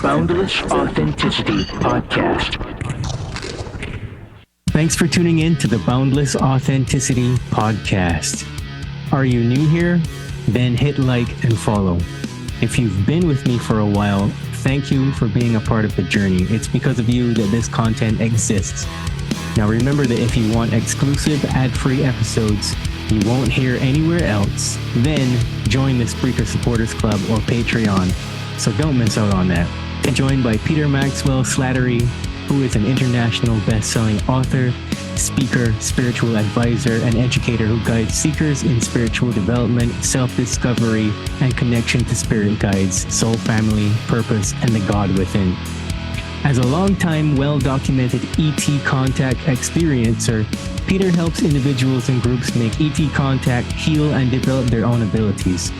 Boundless Authenticity podcast. Thanks for tuning in to the Boundless Authenticity podcast. Are you new here? Then hit like and follow. If you've been with me for a while, thank you for being a part of the journey. It's because of you that this content exists. Now remember that if you want exclusive ad-free episodes you won't hear anywhere else, then join the Spreaker Supporters Club or Patreon. So don't miss out on that. I'm joined by Peter Maxwell Slattery, who is an international best-selling author, speaker, spiritual advisor, and educator who guides seekers in spiritual development, self-discovery, and connection to spirit guides, soul family, purpose, and the God within. As a long-time, well-documented ET contact experiencer, Peter helps individuals and groups make ET contact, heal, and develop their own abilities.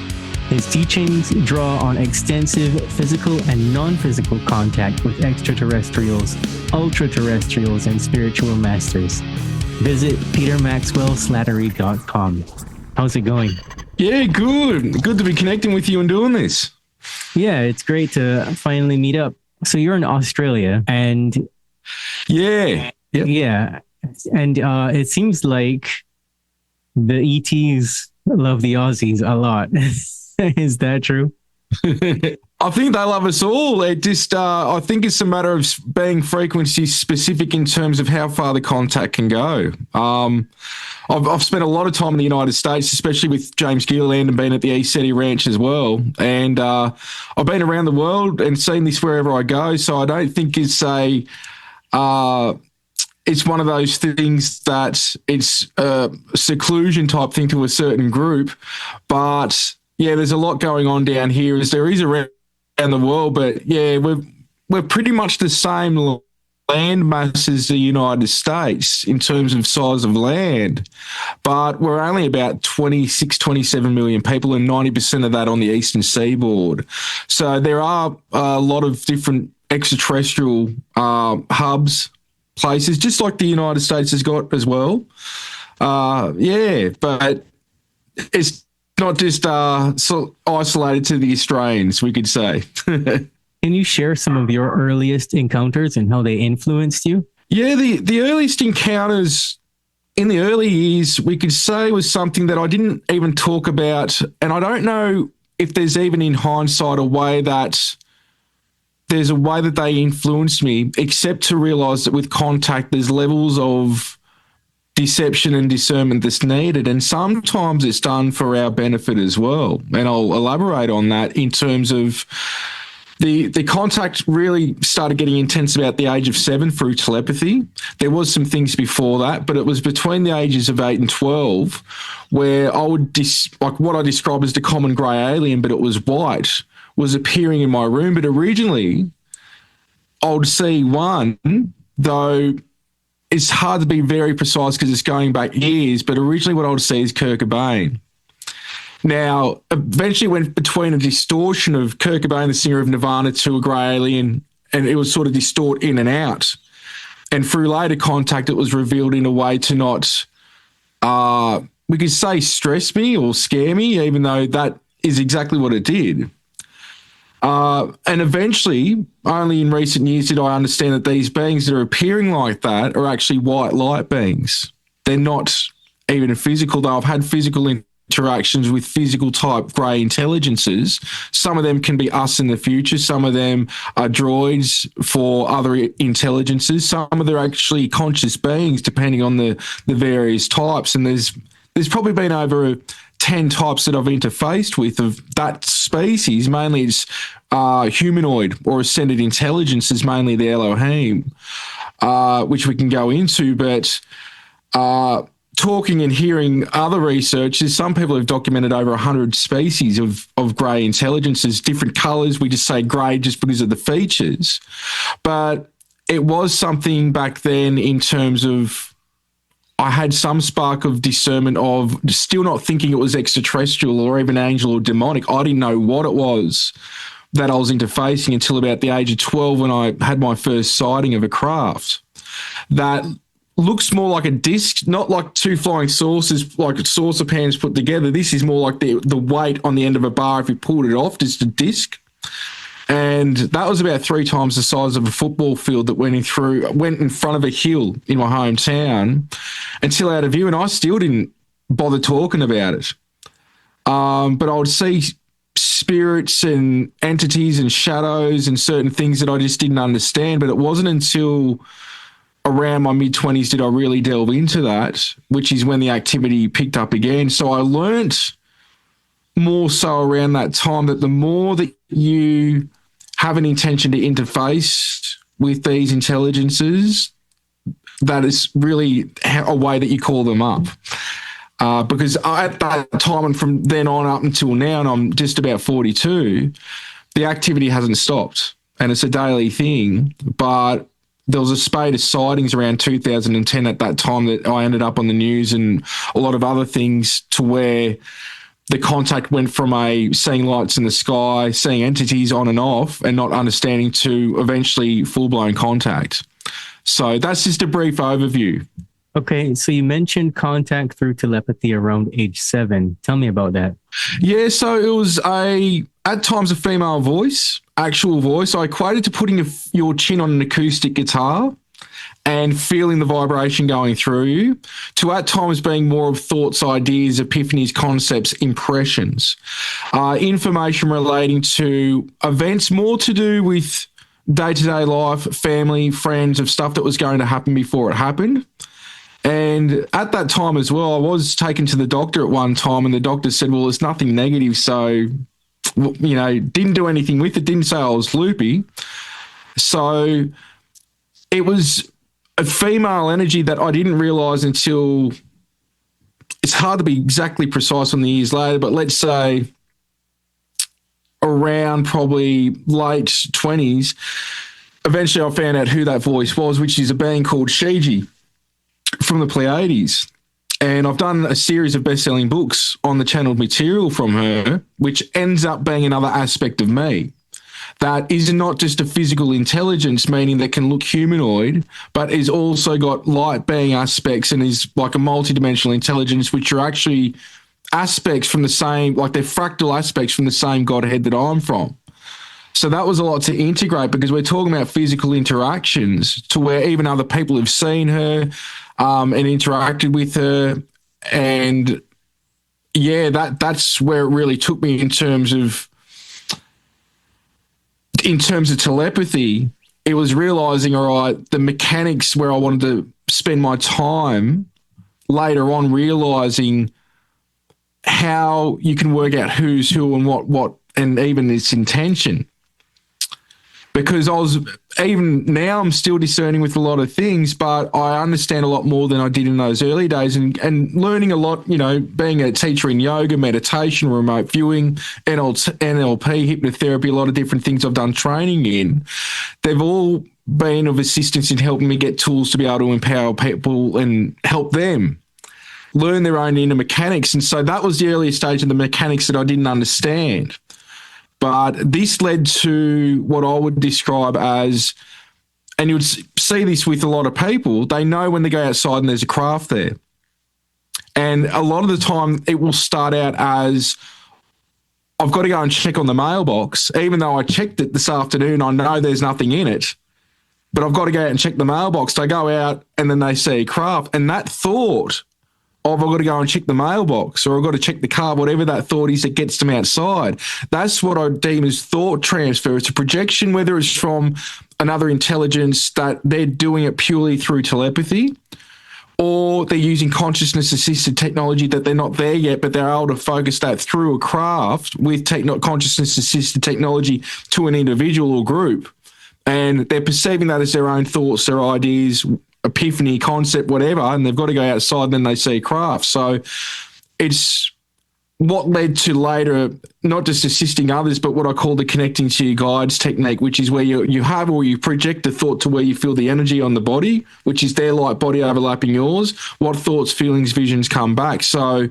His teachings draw on extensive physical and non-physical contact with extraterrestrials, ultra-terrestrials, and spiritual masters. Visit petermaxwellslattery.com. How's it going? Yeah, good. Good to be connecting with you and doing this. Yeah, it's great to finally meet up. So you're in Australia, and yeah, and it seems like the ETs love the Aussies a lot. Is that true? I think they love us all. It just, I think it's a matter of being frequency specific in terms of how far the contact can go. I've spent a lot of time in the United States, especially with James Gilliland, and been at the East City Ranch as well. And I've been around the world and seen this wherever I go. So I don't think it's it's one of those things that it's a seclusion type thing to a certain group. But yeah, there's a lot going on down here as there is around the world. But yeah, we're pretty much the same land mass as the United States in terms of size of land, but we're only about 26, 27 million people, and 90% of that on the eastern seaboard. So there are a lot of different extraterrestrial hubs, places, just like the United States has got as well. Yeah, but it's not just so isolated to the Australians, we could say. Can you share some of your earliest encounters and how they influenced you? Yeah, the earliest encounters in the early years, we could say, was something that I didn't even talk about. And I don't know if there's even in hindsight a way that they influenced me, except to realize that with contact, there's levels of deception and discernment that's needed. And sometimes it's done for our benefit as well. And I'll elaborate on that in terms of the contact really started getting intense about the age of 7 through telepathy. There was some things before that, but it was between the ages of 8 and 12 where I would, like what I describe as the common grey alien, but it was white, was appearing in my room. But originally I would see one, though it's hard to be very precise because it's going back years, but originally what I would see is Kurt Cobain. Now, eventually went between a distortion of Kurt Cobain, the singer of Nirvana, to a grey alien, and it was sort of distort in and out. And through later contact, it was revealed in a way to not, we could say, stress me or scare me, even though that is exactly what it did. And eventually, only in recent years did I understand that these beings that are appearing like that are actually white light beings. They're not even physical, though I've had physical interactions with physical type grey intelligences. Some of them can be us in the future. Some of them are droids for other intelligences. Some of them are actually conscious beings, depending on the various types. And there's probably been over 10 types that I've interfaced with of that species. Mainly it's humanoid or ascended intelligences, mainly the Elohim, which we can go into. But talking and hearing other researchers, some people have documented over 100 species of grey intelligences, different colours. We just say grey just because of the features. But it was something back then in terms of I had some spark of discernment of still not thinking it was extraterrestrial or even angel or demonic. I didn't know what it was that I was interfacing until about the age of 12 when I had my first sighting of a craft that looks more like a disc, not like two flying saucers, like saucer pans put together. This is more like the weight on the end of a bar if you pulled it off, just a disc. And that was about 3 times the size of a football field that went in front of a hill in my hometown until out of view. And I still didn't bother talking about it. But I would see spirits and entities and shadows and certain things that I just didn't understand. But it wasn't until around my mid-20s did I really delve into that, which is when the activity picked up again. So I learnt more so around that time that the more that you have an intention to interface with these intelligences, that is really a way that you call them up. Because at that time and from then on up until now, and I'm just about 42, the activity hasn't stopped. And it's a daily thing. But there was a spate of sightings around 2010 at that time that I ended up on the news and a lot of other things to where the contact went from seeing lights in the sky, seeing entities on and off and not understanding to eventually full-blown contact. So that's just a brief overview. Okay, so you mentioned contact through telepathy around age 7. Tell me about that. Yeah, so it was at times a female voice, actual voice. I equated to putting your chin on an acoustic guitar and feeling the vibration going through you, to at times being more of thoughts, ideas, epiphanies, concepts, impressions, information relating to events more to do with day-to-day life, family, friends, of stuff that was going to happen before it happened. And at that time as well, I was taken to the doctor at one time and the doctor said, well, it's nothing negative. So, didn't do anything with it, didn't say I was loopy. So it was a female energy that I didn't realize until, it's hard to be exactly precise on the years later, but let's say around probably late 20s, eventually I found out who that voice was, which is a being called Shiji from the Pleiades. And I've done a series of best-selling books on the channeled material from her, which ends up being another aspect of me. That is not just a physical intelligence, meaning that can look humanoid, but is also got light being aspects and is like a multidimensional intelligence, which are actually aspects from the same, like they're fractal aspects from the same Godhead that I'm from. So that was a lot to integrate because we're talking about physical interactions to where even other people have seen her and interacted with her. And yeah, that's where it really took me in terms of telepathy. It was realizing, all right, the mechanics where I wanted to spend my time later on, realizing how you can work out who's who and what, and even its intention. Because even now I'm still discerning with a lot of things, but I understand a lot more than I did in those early days and learning a lot, being a teacher in yoga, meditation, remote viewing, NLP, hypnotherapy, a lot of different things I've done training in. They've all been of assistance in helping me get tools to be able to empower people and help them learn their own inner mechanics. And so that was the earliest stage of the mechanics that I didn't understand. But this led to what I would describe as, and you would see this with a lot of people, they know when they go outside and there's a craft there. And a lot of the time it will start out as, I've got to go and check on the mailbox, even though I checked it this afternoon, I know there's nothing in it, but I've got to go out and check the mailbox. They go out and then they see a craft, and that thought of I've got to go and check the mailbox or I've got to check the car, whatever that thought is that gets them outside. That's what I deem as thought transfer. It's a projection, whether it's from another intelligence that they're doing it purely through telepathy, or they're using consciousness-assisted technology that they're not there yet, but they're able to focus that through a craft with consciousness-assisted technology to an individual or group. And they're perceiving that as their own thoughts, their ideas, epiphany, concept, whatever, and they've got to go outside and then they see craft. So it's what led to later not just assisting others, but what I call the connecting to your guides technique, which is where you have or you project a thought to where you feel the energy on the body, which is their light body overlapping yours. What thoughts, feelings, visions come back. So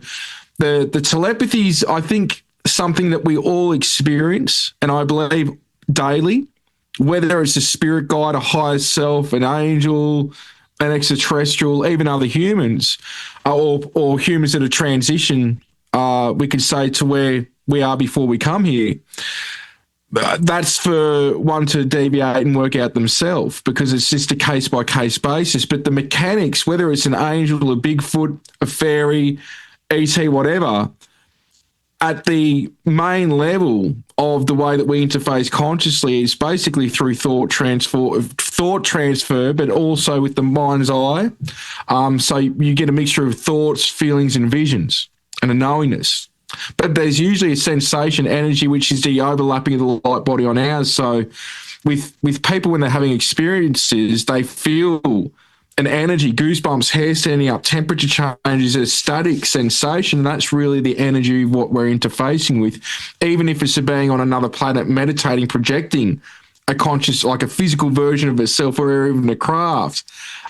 the telepathy is, I think, something that we all experience, and I believe daily, whether it's a spirit guide, a higher self, an angel, an extraterrestrial, even other humans, or humans that are transition, we could say, to where we are before we come here. that's for one to deviate and work out themselves, because it's just a case-by-case basis. But the mechanics, whether it's an angel, a Bigfoot, a fairy, ET, whatever, at the main level of the way that we interface consciously is basically through thought transfer, but also with the mind's eye. So you get a mixture of thoughts, feelings, and visions, and a knowingness. But there's usually a sensation, energy, which is the overlapping of the light body on ours. So with people, when they're having experiences, they feel an energy, goosebumps, hair standing up, temperature changes, a static sensation. That's really the energy of what we're interfacing with. Even if it's being on another planet, meditating, projecting a conscious, like a physical version of itself, or even a craft,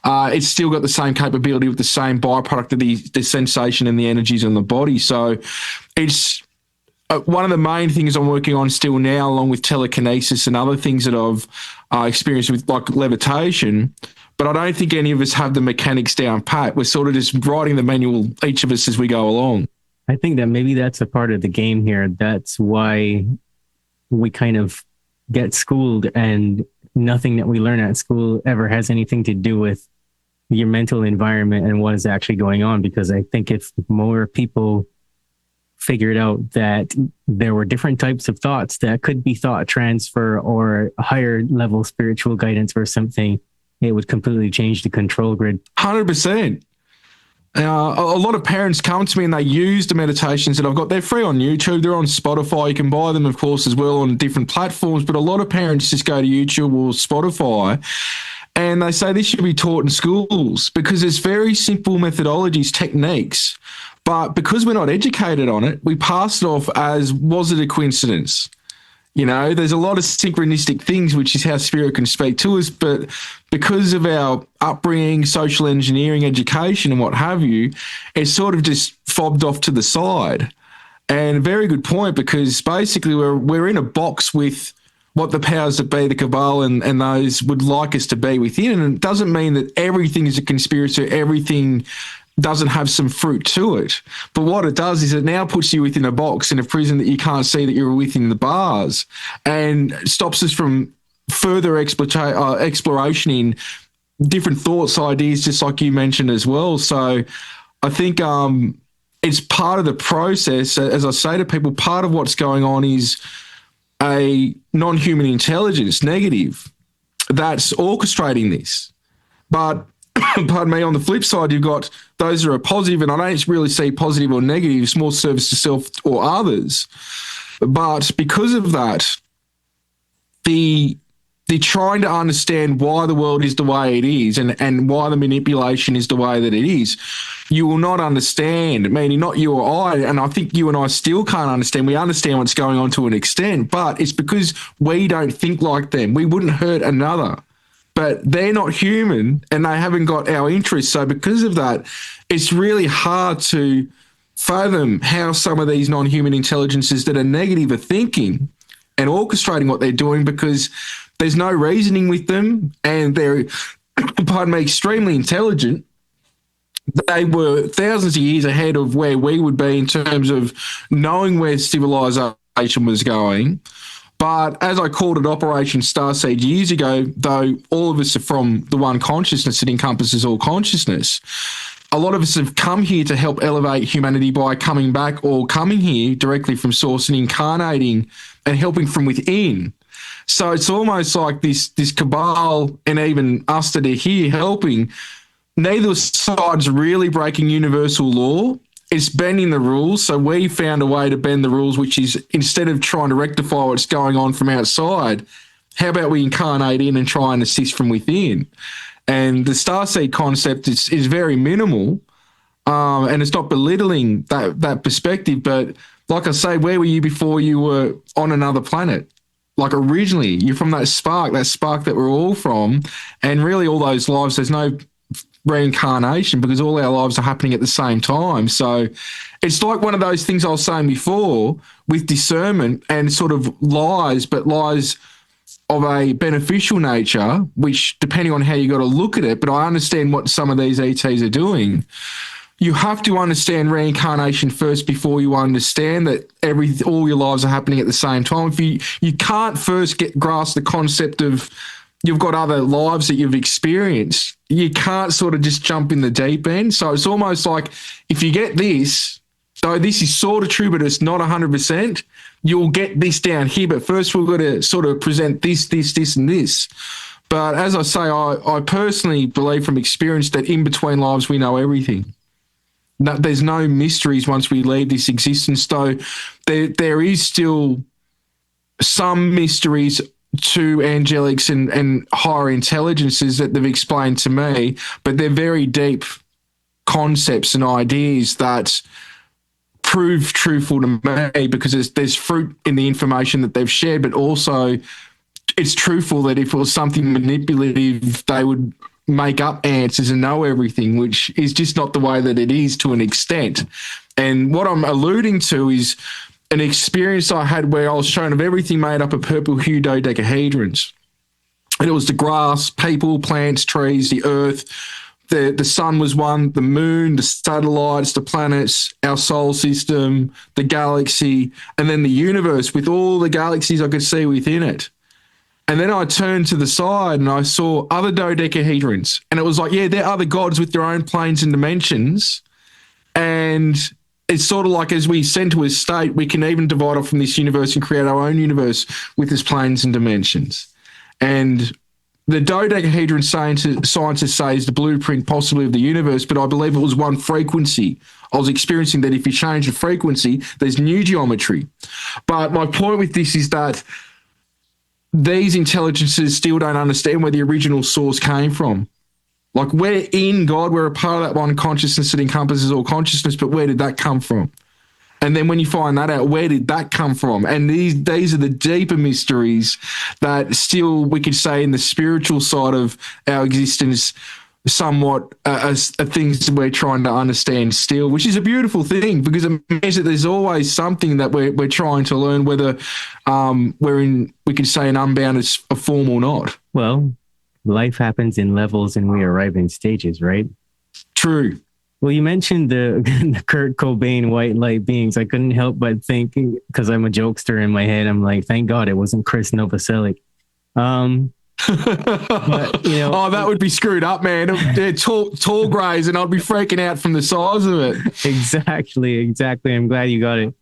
it's still got the same capability with the same byproduct of the sensation and the energies in the body. So it's one of the main things I'm working on still now, along with telekinesis and other things that I've experienced with, like levitation. But I don't think any of us have the mechanics down pat. We're sort of just writing the manual, each of us, as we go along. I think that maybe that's a part of the game here. That's why we kind of get schooled, and nothing that we learn at school ever has anything to do with your mental environment and what is actually going on. Because I think if more people figured out that there were different types of thoughts that could be thought transfer or higher level spiritual guidance or something, it would completely change the control grid. 100%. A lot of parents come to me and they use the meditations that I've got. They're free on YouTube. They're on Spotify. You can buy them, of course, as well on different platforms. But a lot of parents just go to YouTube or Spotify and they say this should be taught in schools, because it's very simple methodologies, techniques. But because we're not educated on it, we pass it off as, was it a coincidence? You know, there's a lot of synchronistic things, which is how spirit can speak to us. But because of our upbringing, social engineering, education, and what have you, it's sort of just fobbed off to the side. And very good point, because basically we're in a box with what the powers that be, the cabal and those would like us to be within. And it doesn't mean that everything is a conspiracy, everything doesn't have some fruit to it. But what it does is it now puts you within a box in a prison that you can't see that you're within the bars, and stops us from further exploration in different thoughts, ideas, just like you mentioned as well. So I think it's part of the process. As I say to people, part of what's going on is a non-human intelligence, negative, that's orchestrating this. But pardon me, on the flip side, you've got those who are positive, and I don't really see positive or negative, it's more service to self or others. But because of that, they're trying to understand why the world is the way it is, and why the manipulation is the way that it is. You will not understand, meaning not you or I, and I think you and I still can't understand. We understand what's going on to an extent, but it's because we don't think like them. We wouldn't hurt another. But they're not human and they haven't got our interests. So because of that, it's really hard to fathom how some of these non-human intelligences that are negative are thinking and orchestrating what they're doing, because there's no reasoning with them, and they're, pardon me, extremely intelligent. They were thousands of years ahead of where we would be in terms of knowing where civilization was going. But as I called it Operation Starseed years ago, though all of us are from the one consciousness that encompasses all consciousness, a lot of us have come here to help elevate humanity by coming back, or coming here directly from source and incarnating and helping from within. So it's almost like this cabal, and even us that are here helping, neither side's really breaking universal law. It's bending the rules. So we found a way to bend the rules, which is, instead of trying to rectify what's going on from outside, how about we incarnate in and try and assist from within? And the Starseed concept is very minimal, and it's not belittling that perspective. But like I say, where were you before you were on another planet? Like originally, you're from that spark that we're all from. And really all those lives, there's no reincarnation, because all our lives are happening at the same time. So it's like one of those things I was saying before with discernment and sort of lies, but lies of a beneficial nature, which depending on how you got to look at it, but I understand what some of these ETs are doing. you have to understand reincarnation first before you understand that all your lives are happening at the same time. If you can't first grasp the concept of you've got other lives that you've experienced, you can't sort of just jump in the deep end. So it's almost like if you get this, though this is sort of true, but it's not 100%, you'll get this down here. But first we've got to sort of present this, and this. But as I say, I personally believe from experience that in between lives we know everything. There's no mysteries once we leave this existence, though there is still some mysteries to angelics and higher intelligences that they've explained to me, but they're very deep concepts and ideas that prove truthful to me because there's fruit in the information that they've shared, but also it's truthful that if it was something manipulative, they would make up answers and know everything, which is just not the way that it is to an extent. And what I'm alluding to is an experience I had where I was shown of everything made up of purple hue dodecahedrons. And it was the grass, people, plants, trees, the earth, the sun was one, the moon, the satellites, the planets, our solar system, the galaxy, and then the universe with all the galaxies I could see within it. And then I turned to the side and I saw other dodecahedrons. And it was like, yeah, they're other gods with their own planes and dimensions. And it's sort of like as we ascend to a state, we can even divide off from this universe and create our own universe with its planes and dimensions. And the dodecahedron scientists say is the blueprint possibly of the universe, but I believe it was one frequency. I was experiencing that if you change the frequency, there's new geometry. But my point with this is that these intelligences still don't understand where the original source came from. Like we're in God, we're a part of that one consciousness that encompasses all consciousness, but where did that come from? And then when you find that out, where did that come from? And these are the deeper mysteries that still, we could say, in the spiritual side of our existence, somewhat as things that we're trying to understand still, which is a beautiful thing because it means that there's always something that we're trying to learn, whether we're in, we could say, an unbounded form or not. Well, life happens in levels and we arrive in stages, right? True. Well, you mentioned the Kurt Cobain white light beings. I couldn't help but think, because I'm a jokester in my head, I'm like, thank God it wasn't Chris Novoselic. But, you know, oh, that would be screwed up, man. They're tall greys, and I'd be freaking out from the size of it. Exactly. I'm glad you got it.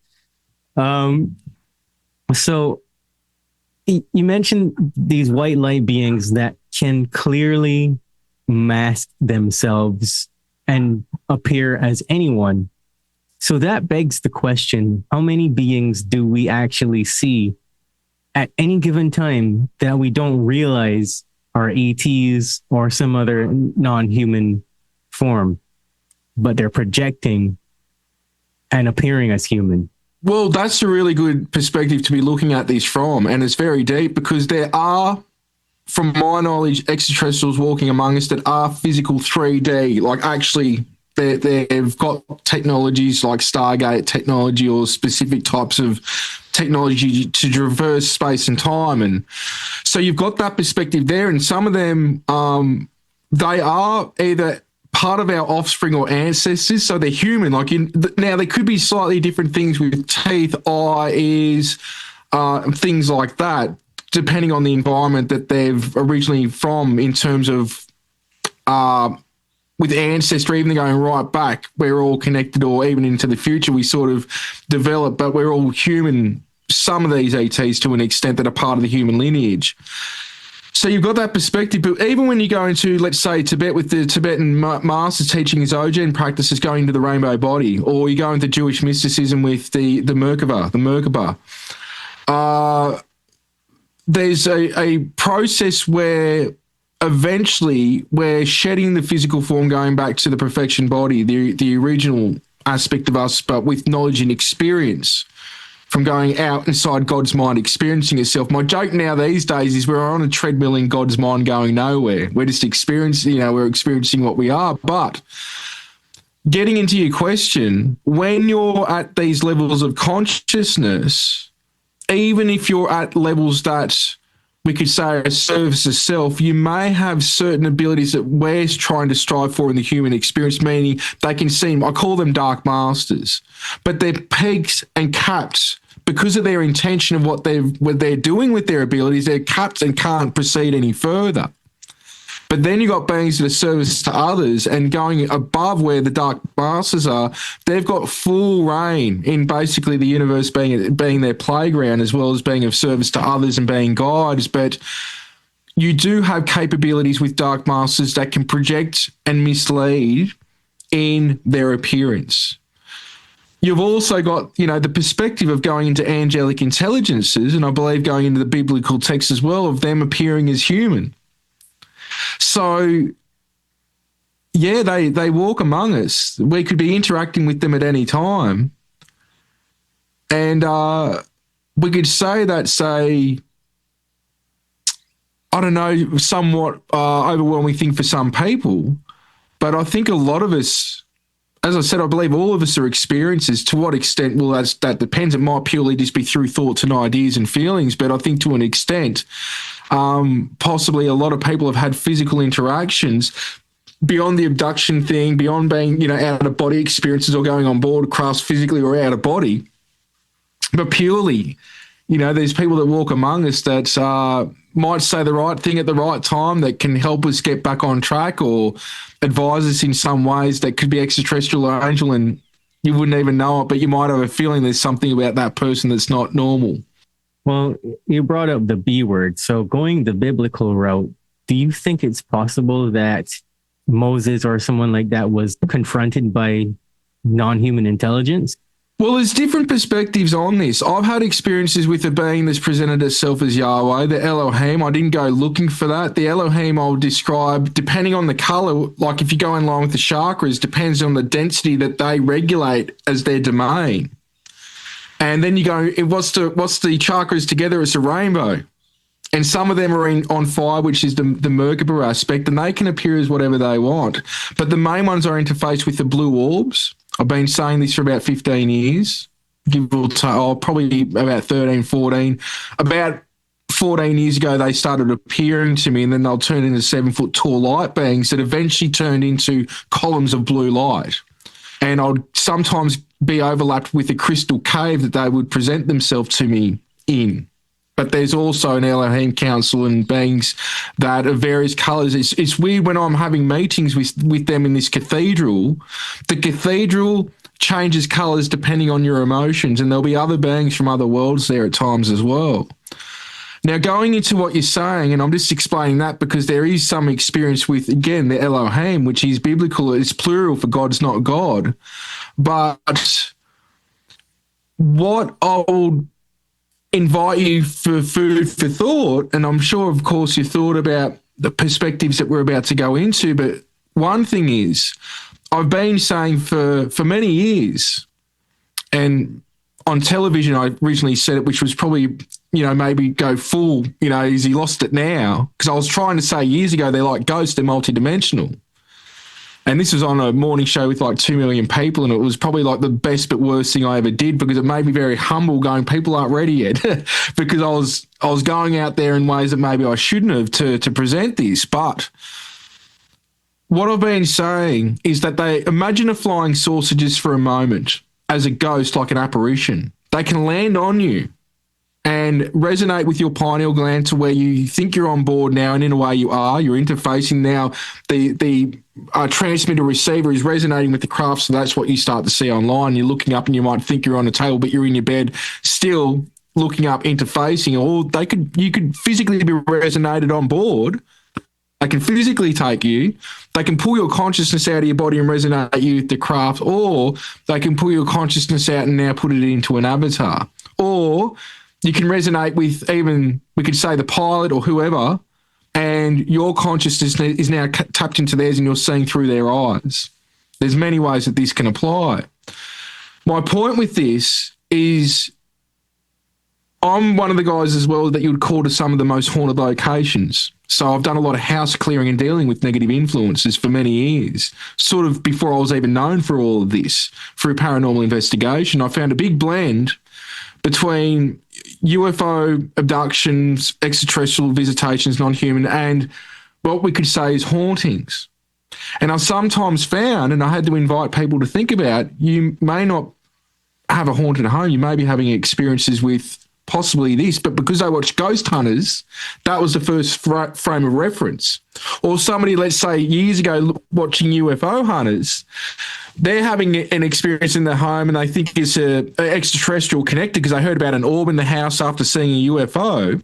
So you mentioned these white light beings that can clearly mask themselves and appear as anyone. So that begs the question, how many beings do we actually see at any given time that we don't realize are ETs or some other non-human form, but they're projecting and appearing as human? Well, that's a really good perspective to be looking at this from, and it's very deep because there are, from my knowledge, extraterrestrials walking among us that are physical 3D, like actually they've got technologies like Stargate technology or specific types of technology to traverse space and time. And so you've got that perspective there. And some of them, they are either part of our offspring or ancestors. So they're human. Now they could be slightly different things with teeth, eye, ears, things like that, depending on the environment that they've originally from in terms of with ancestry, even going right back, we're all connected, or even into the future, we sort of develop, but we're all human, some of these ETs to an extent that are part of the human lineage. So you've got that perspective, but even when you go into, let's say, Tibet with the Tibetan masters teaching his Ojen practices going to the rainbow body, or you go into Jewish mysticism with the Merkaba, there's a process where eventually we're shedding the physical form, going back to the perfection body, the original aspect of us, but with knowledge and experience from going out inside God's mind, experiencing itself. My joke now these days is we're on a treadmill in God's mind going nowhere. We're just experiencing, we're experiencing what we are. But getting into your question, when you're at these levels of consciousness, even if you're at levels that we could say a service of self, you may have certain abilities that we're trying to strive for in the human experience, meaning they can seem, I call them dark masters, but they're pegged and capped because of their intention of what they're doing with their abilities. They're capped and can't proceed any further. But then you've got beings that are service to others and going above where the dark masters are, they've got full reign in basically the universe being their playground, as well as being of service to others and being guides. But you do have capabilities with dark masters that can project and mislead in their appearance. You've also got, the perspective of going into angelic intelligences, and I believe going into the biblical text as well, of them appearing as human. So, yeah, they walk among us. We could be interacting with them at any time. And we could say that's I don't know, somewhat overwhelming thing for some people. But I think a lot of us, as I said, I believe all of us are experiencers. To what extent, well, that depends. It might purely just be through thoughts and ideas and feelings. But I think to an extent, possibly a lot of people have had physical interactions beyond the abduction thing, beyond being, out of body experiences or going on board crafts physically or out of body. But purely, there's people that walk among us that might say the right thing at the right time that can help us get back on track or advise us in some ways that could be extraterrestrial or angel, and you wouldn't even know it, but you might have a feeling there's something about that person that's not normal. Well, you brought up the B word. So going the biblical route, do you think it's possible that Moses or someone like that was confronted by non-human intelligence? Well, there's different perspectives on this. I've had experiences with a being that's presented itself as Yahweh, the Elohim. I didn't go looking for that. The Elohim I'll describe, depending on the color, like if you go in line with the chakras, depends on the density that they regulate as their domain. And then you go, what's the chakras together? It's a rainbow. And some of them are on fire, which is the Merkaba aspect, and they can appear as whatever they want. But the main ones are interfaced with the blue orbs. I've been saying this for about 15 years, give or take, probably about 13, 14. About 14 years ago, they started appearing to me, and then they'll turn into 7-foot tall light beings that eventually turned into columns of blue light. And I'd sometimes be overlapped with a crystal cave that they would present themselves to me in. But there's also an Elohim council and beings that are various colours. It's weird when I'm having meetings with them in this cathedral. The cathedral changes colours depending on your emotions, and there'll be other beings from other worlds there at times as well. Now, going into what you're saying, and I'm just explaining that because there is some experience with, again, the Elohim, which is biblical. It's plural for God's not God. But what I'll invite you for food for thought, and I'm sure, of course, you thought about the perspectives that we're about to go into, but one thing is, I've been saying for many years, and on television I originally said it, which was probably, maybe go full, is he lost it now? Because I was trying to say years ago, they're like ghosts, they're multidimensional. And this was on a morning show with like 2 million people, and it was probably like the best but worst thing I ever did, because it made me very humble, going, people aren't ready yet, because I was going out there in ways that maybe I shouldn't have to present this. But what I've been saying is that they imagine a flying saucer just for a moment as a ghost, like an apparition. They can land on you and resonate with your pineal gland to where you think you're on board now, and in a way you are. You're interfacing now. The transmitter receiver is resonating with the craft, so that's what you start to see online. You're looking up and you might think you're on a table, but you're in your bed still looking up, interfacing, or you could physically be resonated on board. They can physically take you. They can pull your consciousness out of your body and resonate you with the craft, or they can pull your consciousness out and now put it into an avatar. Or you can resonate with even, we could say, the pilot or whoever, and your consciousness is now tapped into theirs and you're seeing through their eyes. There's many ways that this can apply. My point with this is I'm one of the guys as well that you would call to some of the most haunted locations. So I've done a lot of house clearing and dealing with negative influences for many years, sort of before I was even known for all of this. Through paranormal investigation, I found a big blend between UFO abductions, extraterrestrial visitations, non-human, and what we could say is hauntings. And I've sometimes found, and I had to invite people to think about, you may not have a haunted home, you may be having experiences with possibly this, but because they watched Ghost Hunters, that was the first frame of reference. Or somebody, let's say years ago, watching UFO Hunters, they're having an experience in their home and they think it's a extraterrestrial connected because they heard about an orb in the house after seeing a UFO,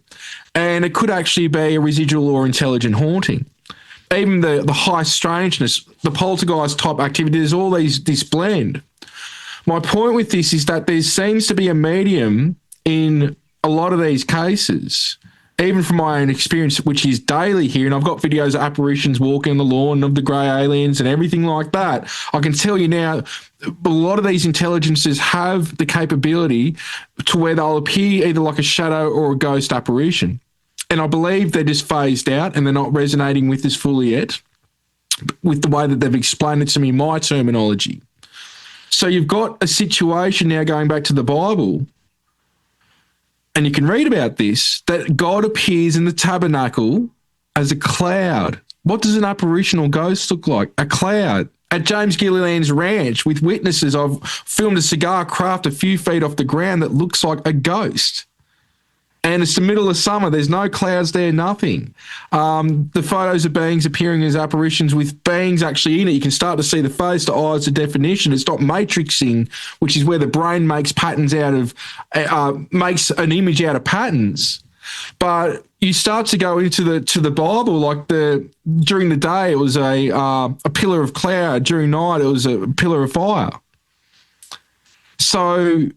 and it could actually be a residual or intelligent haunting. Even the high strangeness, the poltergeist type activity, there's all this blend. My point with this is that there seems to be a medium in a lot of these cases, even from my own experience, which is daily here, and I've got videos of apparitions walking on the lawn of the grey aliens and everything like that. I can tell you now, a lot of these intelligences have the capability to where they'll appear either like a shadow or a ghost apparition. And I believe they're just phased out and they're not resonating with us fully yet, with the way that they've explained it to me, my terminology. So you've got a situation now going back to the Bible, and you can read about this, that God appears in the tabernacle as a cloud. What does an apparitional ghost look like? A cloud. At James Gilliland's ranch with witnesses, I've filmed a cigar craft a few feet off the ground that looks like a ghost. And it's the middle of summer. There's no clouds there, nothing. The photos of beings appearing as apparitions with beings actually in it. You can start to see the face, the eyes, the definition. It's not matrixing, which is where the brain makes patterns out of, makes an image out of patterns. But you start to go into the Bible, like during the day it was a pillar of cloud. During night it was a pillar of fire. So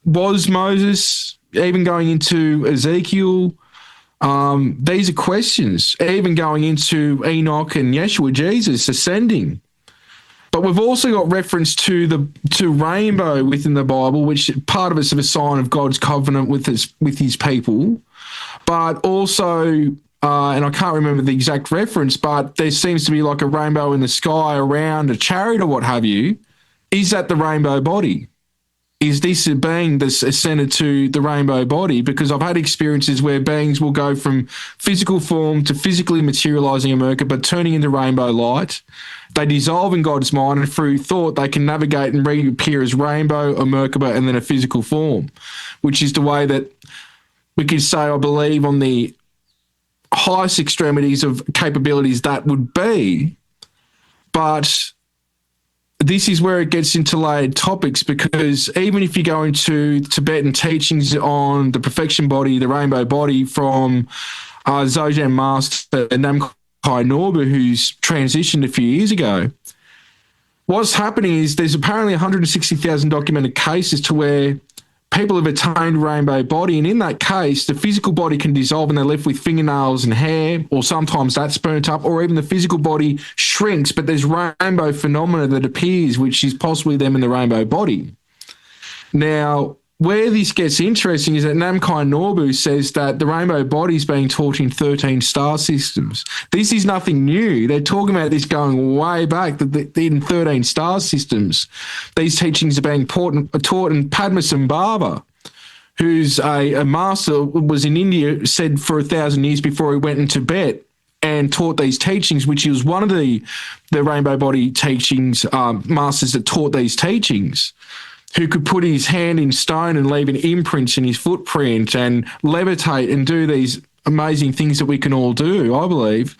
was Moses, even going into Ezekiel, these are questions, even going into Enoch and Yeshua, Jesus ascending. But we've also got reference to rainbow within the Bible, which part of it's a sign of God's covenant with his people. But also, and I can't remember the exact reference, but there seems to be like a rainbow in the sky around a chariot or what have you. Is that the rainbow body? Is this a being that's ascended to the rainbow body? Because I've had experiences where beings will go from physical form to physically materializing a Merkaba, turning into rainbow light. They dissolve in God's mind, and through thought, they can navigate and reappear as rainbow, a Merkaba, and then a physical form, which is the way that we could say, I believe, on the highest extremities of capabilities that would be. But this is where it gets into layered topics, because even if you go into Tibetan teachings on the perfection body, the rainbow body from Dzogchen Master Namkhai Norbu, who's transitioned a few years ago, what's happening is there's apparently 160,000 documented cases to where people have attained rainbow body, and in that case, the physical body can dissolve and they're left with fingernails and hair, or sometimes that's burnt up, or even the physical body shrinks, but there's rainbow phenomena that appears, which is possibly them in the rainbow body. Now, where this gets interesting is that Namkhai Norbu says that the rainbow body is being taught in 13 star systems. This is nothing new. They're talking about this going way back, that in 13 star systems, these teachings are being taught. And Padmasambhava, who's a master, was in India, said for 1,000 years before he went in Tibet and taught these teachings, which he was one of the rainbow body teachings masters that taught these teachings, who could put his hand in stone and leave an imprint in his footprint and levitate and do these amazing things that we can all do, I believe.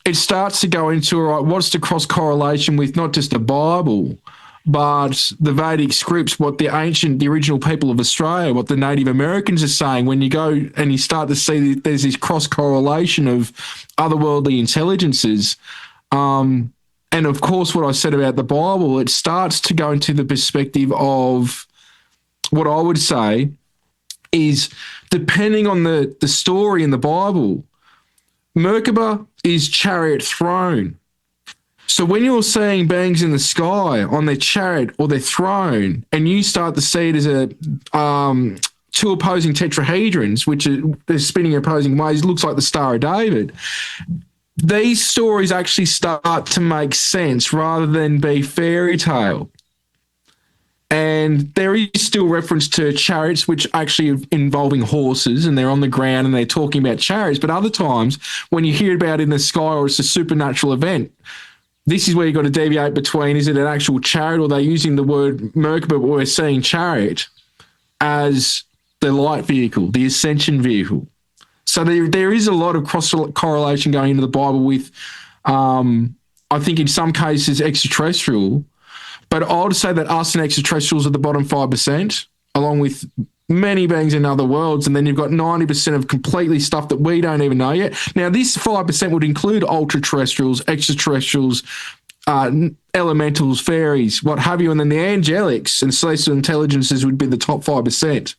It starts to go into, all right, what's the cross-correlation with not just the Bible, but the Vedic scripts, what the original people of Australia, what the Native Americans are saying. When you go and you start to see there's this cross-correlation of otherworldly intelligences, and of course, what I said about the Bible, it starts to go into the perspective of what I would say is, depending on the story in the Bible, Merkaba is chariot throne. So when you're seeing beings in the sky on their chariot or their throne, and you start to see it as two opposing tetrahedrons, which are spinning opposing ways, looks like the Star of David. These stories actually start to make sense rather than be fairy tale. And there is still reference to chariots, which actually are involving horses, and they're on the ground and they're talking about chariots. But other times, when you hear about it in the sky or it's a supernatural event, this is where you've got to deviate between, is it an actual chariot or they're using the word Merkaba, but we're seeing chariot as the light vehicle, the ascension vehicle. So there is a lot of cross-correlation going into the Bible with, I think in some cases, extraterrestrial. But I would say that us and extraterrestrials are the bottom 5%, along with many beings in other worlds. And then you've got 90% of completely stuff that we don't even know yet. Now, this 5% would include ultra-terrestrials, extraterrestrials, elementals, fairies, what have you. And then the angelics and celestial intelligences would be the top 5%.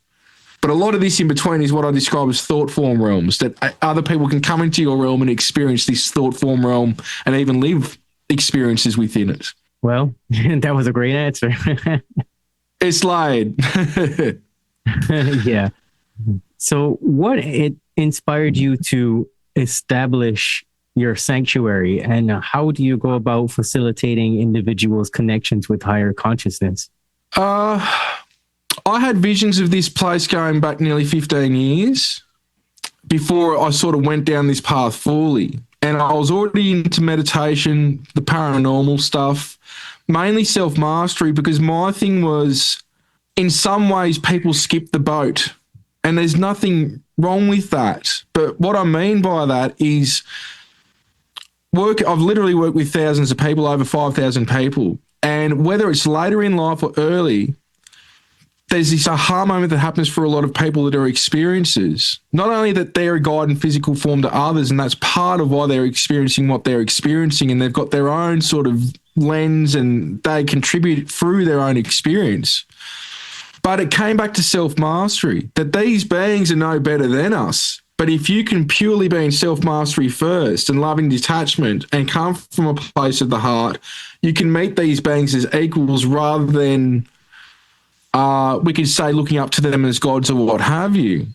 But a lot of this in between is what I describe as thought form realms, that other people can come into your realm and experience this thought form realm and even live experiences within it. Well, that was a great answer. It's laid. Yeah. So what inspired you to establish your sanctuary, and how do you go about facilitating individuals' connections with higher consciousness? I had visions of this place going back nearly 15 years before I sort of went down this path fully. And I was already into meditation, the paranormal stuff, mainly self-mastery, because my thing was, in some ways, people skip the boat. And there's nothing wrong with that. But what I mean by that is I've literally worked with thousands of people, over 5,000 people. And whether it's later in life or early, there's this aha moment that happens for a lot of people that are experiencers. Not only that they're a guide in physical form to others, and that's part of why they're experiencing what they're experiencing, and they've got their own sort of lens and they contribute through their own experience. But it came back to self-mastery, that these beings are no better than us. But if you can purely be in self-mastery first and loving detachment and come from a place of the heart, you can meet these beings as equals rather than we could say looking up to them as gods or what have you.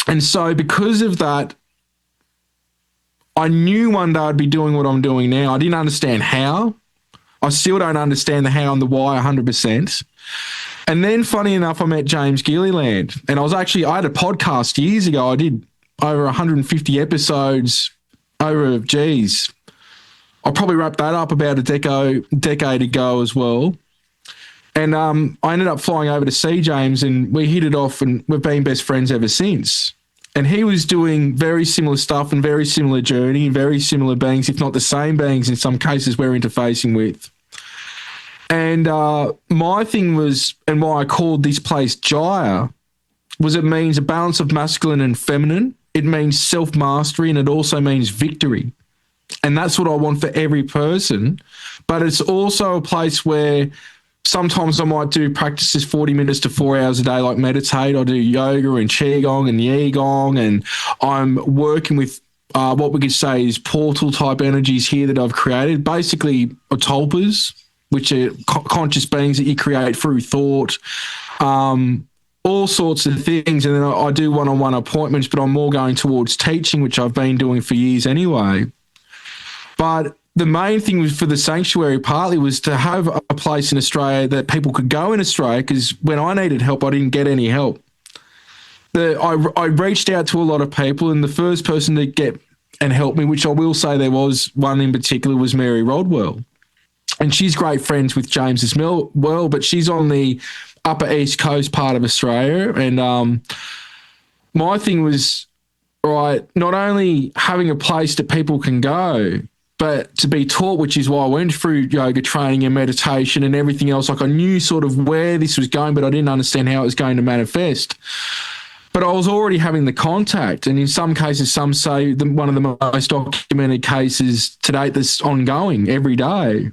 And so because of that, I knew one day I'd be doing what I'm doing now. I didn't understand how. I still don't understand the how and the why 100%. And then, funny enough, I met James Gilliland. And I had a podcast years ago. I did over 150 episodes over, I probably wrapped that up about a decade ago as well. And I ended up flying over to see James, and we hit it off, and we've been best friends ever since. And he was doing very similar stuff and very similar journey and very similar beings, if not the same beings in some cases we're interfacing with. And my thing was, and why I called this place Jaya, was it means a balance of masculine and feminine. It means self-mastery, and it also means victory. And that's what I want for every person. But it's also a place where sometimes I might do practices 40 minutes to 4 hours a day, like meditate. I do yoga and qigong and yigong, and I'm working with what we could say is portal type energies here that I've created, basically otolpas, which are conscious beings that you create through thought, all sorts of things. And then I do one-on-one appointments, but I'm more going towards teaching, which I've been doing for years anyway. But the main thing was for the sanctuary partly was to have a place in Australia that people could go in Australia, because when I needed help, I didn't get any help. I reached out to a lot of people, and the first person to get and help me, which I will say there was one in particular, was Mary Rodwell. And she's great friends with James as well, but she's on the upper East Coast part of Australia. And my thing was, right, not only having a place that people can go, but to be taught, which is why I went through yoga training and meditation and everything else. Like, I knew sort of where this was going, but I didn't understand how it was going to manifest. But I was already having the contact. And in some cases, some say one of the most documented cases to date that's ongoing every day.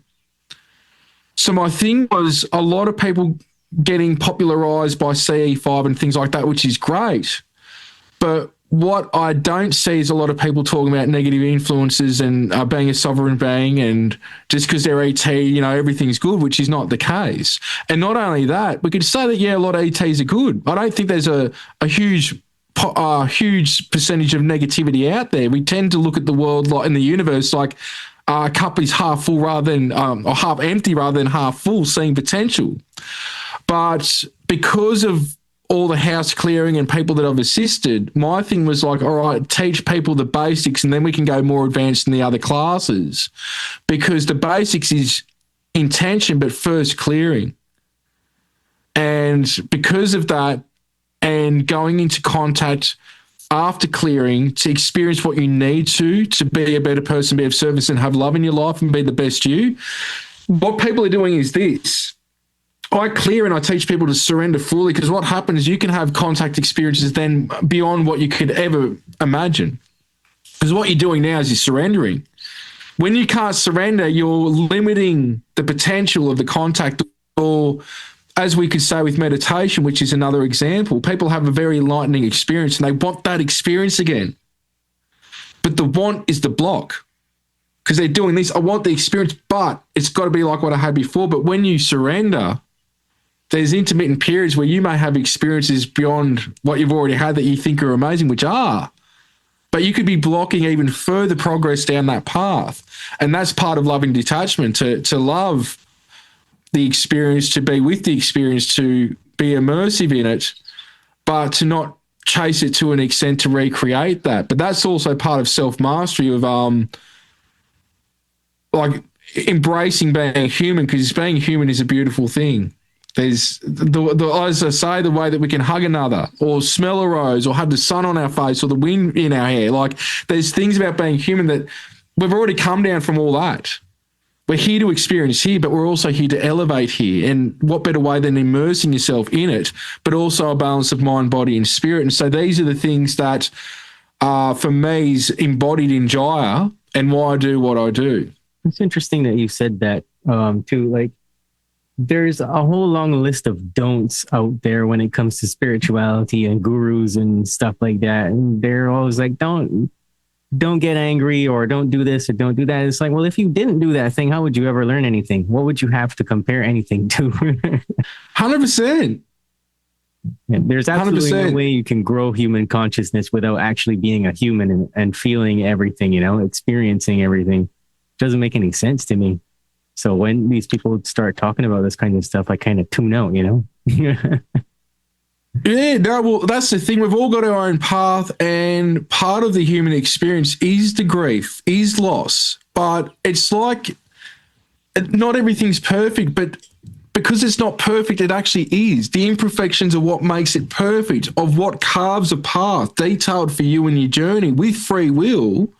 So my thing was a lot of people getting popularized by CE5 and things like that, which is great. But what I don't see is a lot of people talking about negative influences and being a sovereign being, and just because they're ET, everything's good, which is not the case. And not only that, we could say that, a lot of ETs are good. I don't think there's a huge percentage of negativity out there. We tend to look at the world, like in the universe, like cup is half full rather than, or half empty rather than half full, seeing potential. But because of all the house clearing and people that I've assisted, my thing was like, all right, teach people the basics and then we can go more advanced in the other classes, because the basics is intention, but first clearing. And because of that, and going into contact after clearing to experience what you need to be a better person, be of service and have love in your life and be the best you, what people are doing is this. I clear and I teach people to surrender fully, because what happens is you can have contact experiences then beyond what you could ever imagine. Because what you're doing now is you're surrendering. When you can't surrender, you're limiting the potential of the contact, or as we could say with meditation, which is another example, people have a very enlightening experience and they want that experience again. But the want is the block, because they're doing this. I want the experience, but it's got to be like what I had before. But when you surrender, there's intermittent periods where you may have experiences beyond what you've already had that you think are amazing, which are, but you could be blocking even further progress down that path. And that's part of loving detachment, to love the experience, to be with the experience, to be immersive in it, but to not chase it to an extent to recreate that. But that's also part of self-mastery of like embracing being human, because being human is a beautiful thing. There's as I say, the way that we can hug another or smell a rose or have the sun on our face or the wind in our hair. Like, there's things about being human that we've already come down from all that. We're here to experience here, but we're also here to elevate here. And what better way than immersing yourself in it, but also a balance of mind, body, and spirit. And so these are the things that for me is embodied in Jaya and why I do what I do. It's interesting that you said that too. Like, there's a whole long list of don'ts out there when it comes to spirituality and gurus and stuff like that. And they're always like, don't get angry, or don't do this, or don't do that. It's like, well, if you didn't do that thing, how would you ever learn anything? What would you have to compare anything to? 100%. Yeah, there's absolutely 100%. no way you can grow human consciousness without actually being a human and feeling everything, experiencing everything. Doesn't make any sense to me. So when these people start talking about this kind of stuff, I kind of tune out, Yeah, no, well, that's the thing. We've all got our own path, and part of the human experience is the grief, is loss. But it's like not everything's perfect, but because it's not perfect, it actually is. The imperfections are what makes it perfect, of what carves a path detailed for you in your journey with free will.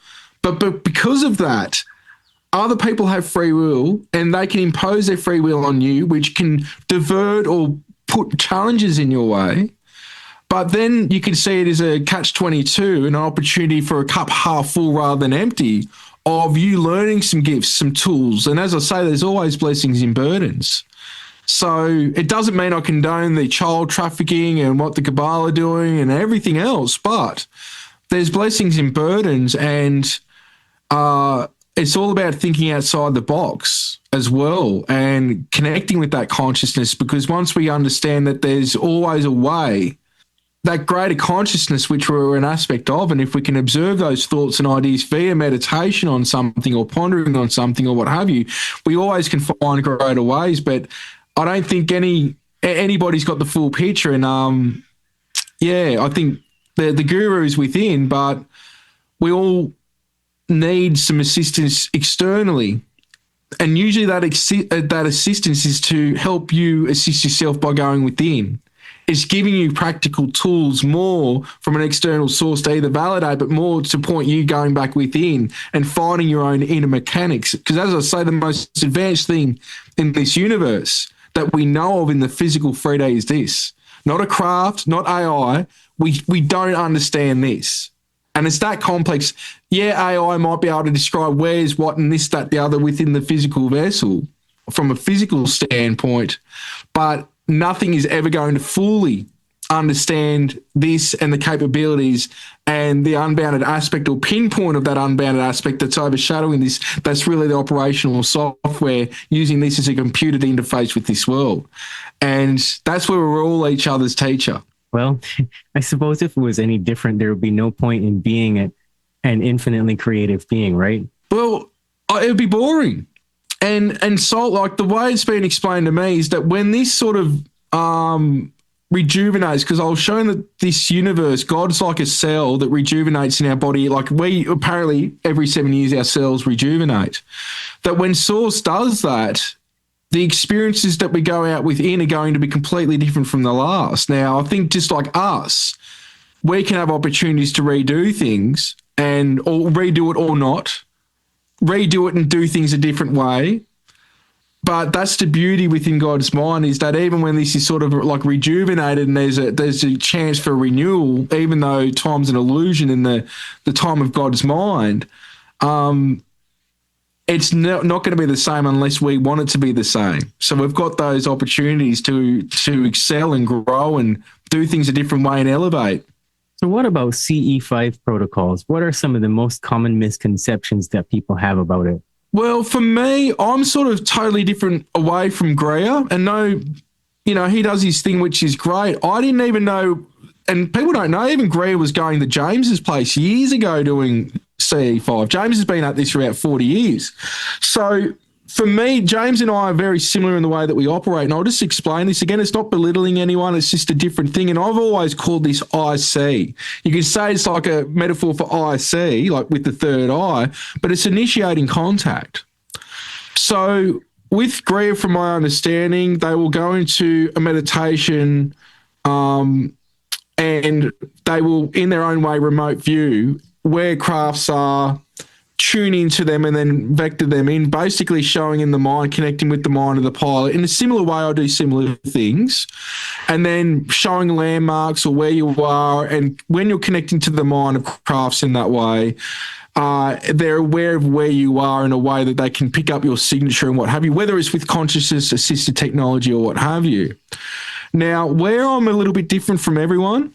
But because of that, other people have free will and they can impose their free will on you, which can divert or put challenges in your way. But then you can see it as a catch-22, an opportunity for a cup half full rather than empty, of you learning some gifts, some tools. And as I say, there's always blessings in burdens. So it doesn't mean I condone the child trafficking and what the Kabbalah are doing and everything else, but there's blessings in burdens, and it's all about thinking outside the box as well and connecting with that consciousness, because once we understand that there's always a way, that greater consciousness, which we're an aspect of, and if we can observe those thoughts and ideas via meditation on something or pondering on something or what have you, we always can find greater ways. But I don't think anybody's got the full picture. And I think the guru is within, but we all need some assistance externally, and usually that assistance is to help you assist yourself by going within. It's giving you practical tools more from an external source to either validate, but more to point you going back within and finding your own inner mechanics. Because as I say, the most advanced thing in this universe that we know of in the physical 3D is this. Not a craft, not AI. We don't understand this. And it's that complex. Yeah, AI might be able to describe where's what and this, that, the other within the physical vessel from a physical standpoint, but nothing is ever going to fully understand this and the capabilities and the unbounded aspect or pinpoint of that unbounded aspect that's overshadowing this. That's really the operational software, using this as a computer to interface with this world. And that's where we're all each other's teacher. Well, I suppose if it was any different, there would be no point in being an infinitely creative being, right? Well, it would be boring. And so, like, the way it's been explained to me is that when this sort of rejuvenates, because I was shown that this universe, God's like a cell that rejuvenates in our body. Like, we apparently every 7 years our cells rejuvenate. That when Source does that, the experiences that we go out within are going to be completely different from the last. Now, I think just like us, we can have opportunities to redo things or redo it or not, redo it and do things a different way. But that's the beauty within God's mind, is that even when this is sort of like rejuvenated and there's a chance for renewal, even though time's an illusion in the time of God's mind, it's not going to be the same unless we want it to be the same. So we've got those opportunities to excel and grow and do things a different way and elevate. So what about CE5 protocols? What are some of the most common misconceptions that people have about it? Well, for me, I'm sort of totally different away from Greer, and no, he does his thing, which is great. I didn't even know, and people don't know, even Greer was going to James's place years ago doing CE5. James has been at this for about 40 years. So for me, James and I are very similar in the way that we operate. And I'll just explain this again. It's not belittling anyone. It's just a different thing. And I've always called this IC. You could say it's like a metaphor for IC, like with the third eye, but it's initiating contact. So with Greer, from my understanding, they will go into a meditation and they will, in their own way, remote view where crafts are, tune into them and then vector them in, basically showing in the mind, connecting with the mind of the pilot. In a similar way, I do similar things, and then showing landmarks or where you are. And when you're connecting to the mind of crafts in that way, they're aware of where you are in a way that they can pick up your signature and what have you, whether it's with consciousness, assisted technology or what have you. Now, where I'm a little bit different from everyone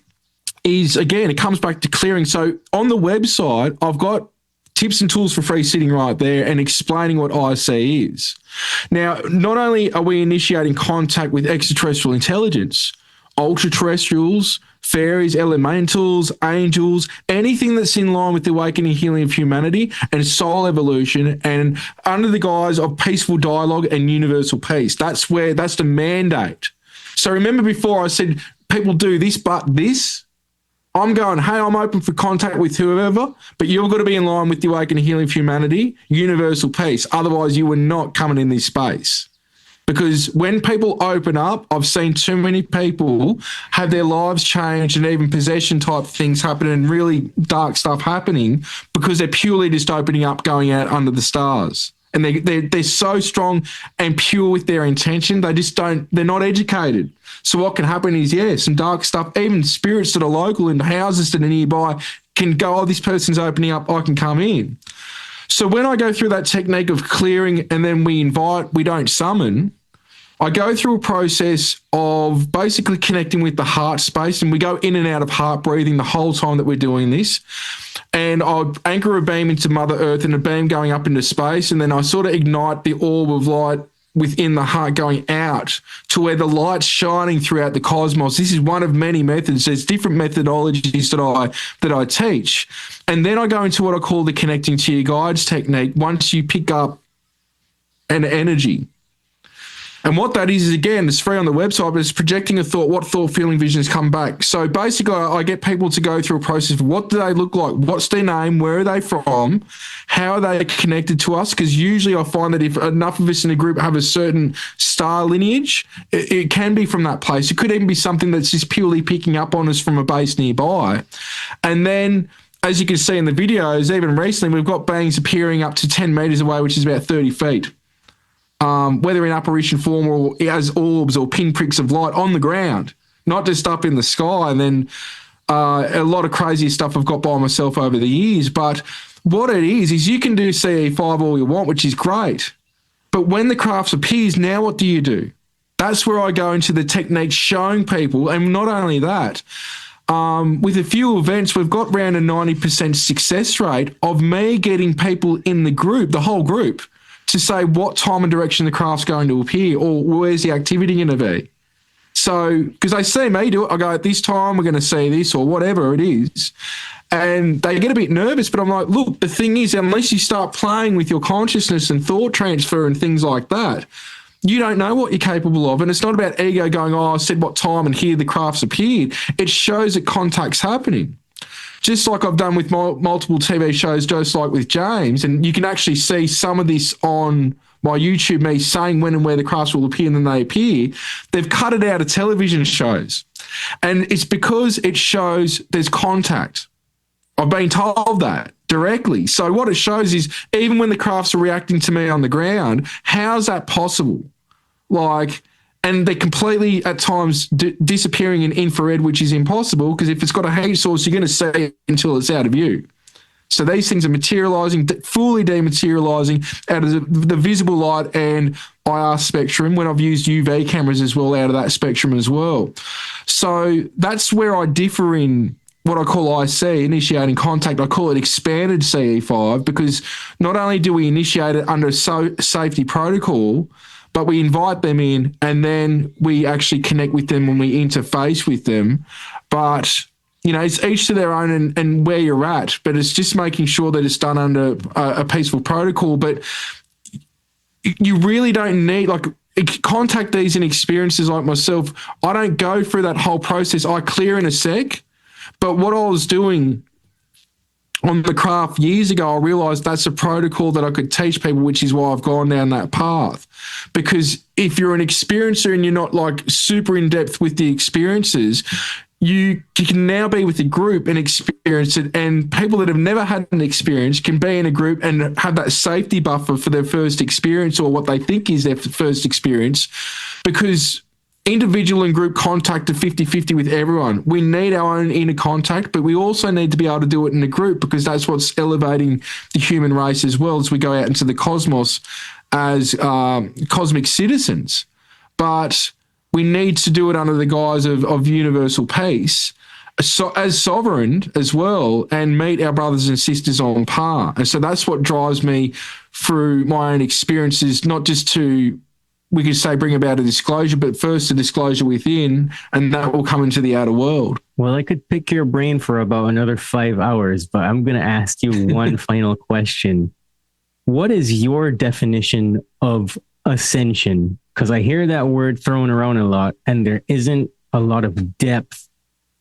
is, again, it comes back to clearing. So on the website, I've got tips and tools for free sitting right there and explaining what IC is. Now, not only are we initiating contact with extraterrestrial intelligence, ultra-terrestrials, fairies, elementals, angels, anything that's in line with the awakening healing of humanity and soul evolution, and under the guise of peaceful dialogue and universal peace. That's the mandate. So remember before I said people do this, but this? I'm going, hey, I'm open for contact with whoever, but you've got to be in line with the awakening healing of humanity, universal peace. Otherwise, you are not coming in this space. Because when people open up, I've seen too many people have their lives changed and even possession type things happen and really dark stuff happening because they're purely just opening up, going out under the stars. And they're so strong and pure with their intention, they're not educated. So what can happen is, some dark stuff, even spirits that are local in houses that are nearby can go, oh, this person's opening up, I can come in. So when I go through that technique of clearing and then we don't summon, I go through a process of basically connecting with the heart space, and we go in and out of heart breathing the whole time that we're doing this. And I anchor a beam into Mother Earth and a beam going up into space, and then I sort of ignite the orb of light within the heart going out to where the light's shining throughout the cosmos. This is one of many methods. There's different methodologies that I teach. And then I go into what I call the connecting to your guides technique once you pick up an energy. And what that is again, it's free on the website, but it's projecting a thought, what thought, feeling, visions come back. So basically, I get people to go through a process of what do they look like, what's their name, where are they from, how are they connected to us? Because usually I find that if enough of us in a group have a certain star lineage, it can be from that place. It could even be something that's just purely picking up on us from a base nearby. And then, as you can see in the videos, even recently, we've got beings appearing up to 10 meters away, which is about 30 feet. Whether in apparition form or as orbs or pinpricks of light on the ground, not just up in the sky. And then a lot of crazy stuff I've got by myself over the years. But what it is you can do CE5 all you want, which is great. But when the crafts appears, now what do? That's where I go into the technique showing people. And not only that, with a few events, we've got around a 90% success rate of me getting people in the group, the whole group, to say what time and direction the craft's going to appear or where's the activity going to be. So, because they see me do it, I go, at this time we're going to see this or whatever it is. And they get a bit nervous, but I'm like, look, the thing is, unless you start playing with your consciousness and thought transfer and things like that, you don't know what you're capable of. And it's not about ego going, oh, I said what time and here the craft's appeared. It shows that contact's happening. Just like I've done with multiple TV shows, just like with James. And you can actually see some of this on my YouTube, me saying when and where the crafts will appear and then they appear. They've cut it out of television shows. And it's because it shows there's contact. I've been told that directly. So what it shows is even when the crafts are reacting to me on the ground, how's that possible? Like, and they're completely at times disappearing in infrared, which is impossible because if it's got a heat source, you're going to see it until it's out of view. So these things are materializing, fully dematerializing out of the visible light and IR spectrum when I've used UV cameras as well out of that spectrum as well. So that's where I differ in what I call IC, initiating contact. I call it expanded CE5 because not only do we initiate it under safety protocol, but we invite them in and then we actually connect with them when we interface with them. But, you know, it's each to their own and where you're at, but it's just making sure that it's done under a peaceful protocol. But you really don't need, like, contactees and experiences like myself, I don't go through that whole process. I clear in a sec. But what I was doing on the craft years ago, I realized that's a protocol that I could teach people, which is why I've gone down that path. Because if you're an experiencer and you're not like super in depth with the experiences, you can now be with a group and experience it. And people that have never had an experience can be in a group and have that safety buffer for their first experience or what they think is their first experience, because individual and group contact are 50-50 with everyone. We need our own inner contact, but we also need to be able to do it in a group because that's what's elevating the human race as well as we go out into the cosmos as cosmic citizens. But we need to do it under the guise of universal peace, so as sovereign as well, and meet our brothers and sisters on par. And so that's what drives me through my own experiences, not just to, we could say, bring about a disclosure, but first a disclosure within, and that will come into the outer world. Well, I could pick your brain for about another 5 hours, but I'm going to ask you one final question. What is your definition of ascension? Because I hear that word thrown around a lot, and there isn't a lot of depth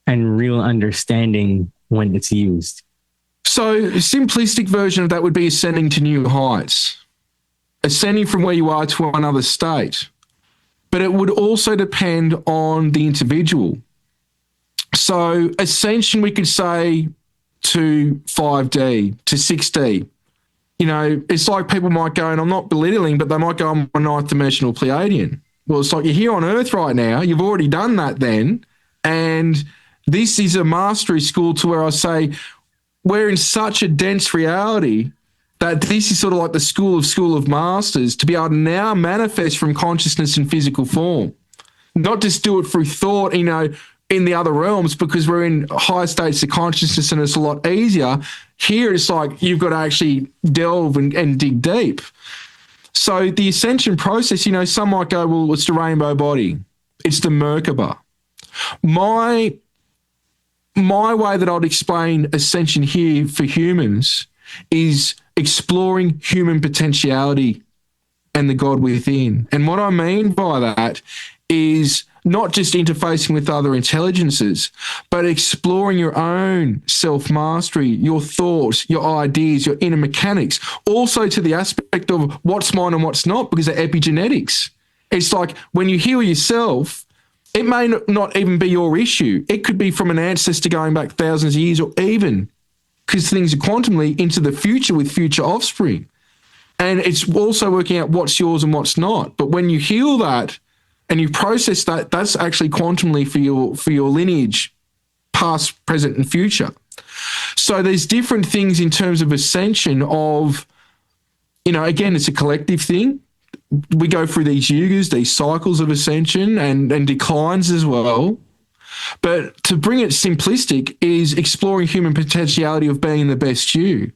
and real understanding when it's used. So a simplistic version of that would be ascending to new heights, ascending from where you are to another state. But it would also depend on the individual. So ascension, we could say to 5D, to 6D. You know, it's like people might go, and I'm not belittling, but they might go on a ninth dimensional Pleiadian. Well, it's like you're here on Earth right now. You've already done that then. And this is a mastery school to where I say we're in such a dense reality that this is sort of like the school of masters to be able to now manifest from consciousness in physical form, not just do it through thought, you know, in the other realms, because we're in higher states of consciousness and it's a lot easier. Here it's like you've got to actually delve and dig deep. So the ascension process, you know, some might go, well, it's the rainbow body. It's the Merkaba. My way that I'd explain ascension here for humans is exploring human potentiality and the God within. And what I mean by that is not just interfacing with other intelligences, but exploring your own self-mastery, your thoughts, your ideas, your inner mechanics, also to the aspect of what's mine and what's not, because of epigenetics. It's like when you heal yourself, it may not even be your issue. It could be from an ancestor going back thousands of years, or even, because things are quantumly, into the future with future offspring. And it's also working out what's yours and what's not. But when you heal that and you process that, that's actually quantumly for your lineage, past, present, and future. So there's different things in terms of ascension of, you know, again, it's a collective thing. We go through these yugas, these cycles of ascension and declines as well. But to bring it simplistic is exploring human potentiality of being the best you.